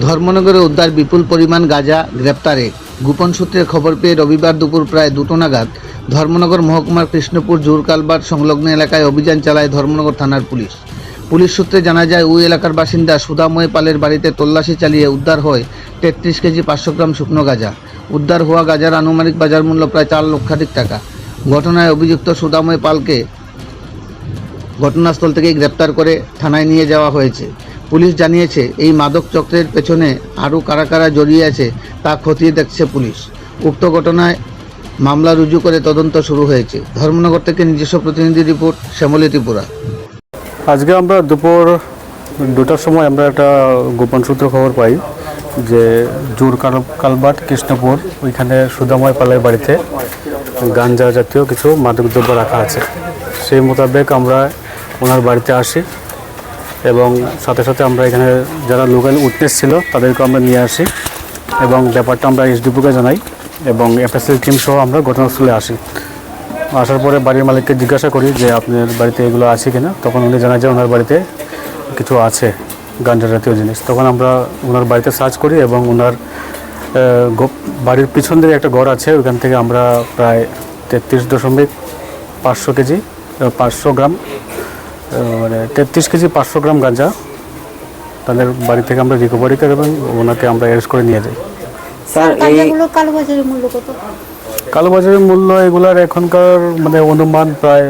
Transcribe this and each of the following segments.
ধর্মনগরে উদ্ধার বিপুল পরিমাণ গাঁজা, গ্রেপ্তারে গোপন সূত্রে খবর পেয়ে রবিবার দুপুর প্রায় 2টো নাগাদ ধর্মনগর মহকুমার কৃষ্ণপুর জোরকালবাট সংলগ্ন এলাকায় অভিযান চালায় ধর্মনগর থানার পুলিশ। পুলিশ সূত্রে জানা যায়, ওই এলাকার বাসিন্দা সুধাময় পালের বাড়িতে তল্লাশি চালিয়ে উদ্ধার হয় 33 কেজি 500 গ্রাম শুকনো গাঁজা। উদ্ধার হওয়া গাঁজার আনুমানিক বাজার মূল্য প্রায় 4 লক্ষাধিক টাকা। ঘটনায় অভিযুক্ত সুধাময় পালকে ঘটনাস্থল থেকে গ্রেপ্তার করে থানায় নিয়ে যাওয়া হয়েছে। পুলিশ জানিয়েছে, এই মাদক চক্রের পেছনে আরও কারা কারা জড়িয়ে আছে তা খতিয়ে দেখছে পুলিশ। উক্ত ঘটনায় মামলা রুজু করে তদন্ত শুরু হয়েছে। ধর্মনগর থেকে নিজস্ব প্রতিনিধি রিপোর্ট, শ্যামলী ত্রিপুরা। আজকে আমরা দুপুর 2টার সময় আমরা একটা গোপন সূত্র খবর পাই যে জোরকালবাট কৃষ্ণপুর ওইখানে সুধাময় পালের বাড়িতে গাঞ্জা জাতীয় কিছু মাদকদ্রব্য রাখা আছে। সেই মোতাবেক আমরা ওনার বাড়িতে আসি এবং সাথে সাথে আমরা এখানে যারা লোকাল উইটনেস ছিল তাদেরকে আমরা নিয়ে আসি এবং ব্যাপারটা আমরা এসডিপিকে জানাই এবং এফএসএল টিম সহ আমরা ঘটনাস্থলে আসি। আসার পরে বাড়ির মালিককে জিজ্ঞাসা করি যে আপনার বাড়িতে এগুলো আছে কিনা। তখন উনি জানা যায় ওনার বাড়িতে কিছু আছে গাঞ্জা জাতীয় জিনিস। তখন আমরা ওনার বাড়িতে সার্চ করি এবং ওনার বাড়ির পিছন দিকে একটা ঘর আছে, ওইখান থেকে আমরা প্রায় 33.5 কেজি 500 গ্রাম মানে 33 কেজি 500 গ্রাম গাঁজা তাদের বাড়ি থেকে আমরা রিকভারি করি এবং ওনাকে আমরা অ্যারেস্ট করে নিয়ে যাই। স্যার এইগুলো কালোবাজারের মূল্য কত? কালোবাজারের মূল্য এগুলার এখনকার মানে অনুমান প্রায়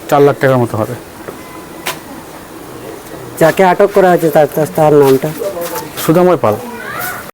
4 লাখ টাকার মতো হবে। যাকে আটক করা হয়েছে তার নামটা? সুধাময় পাল।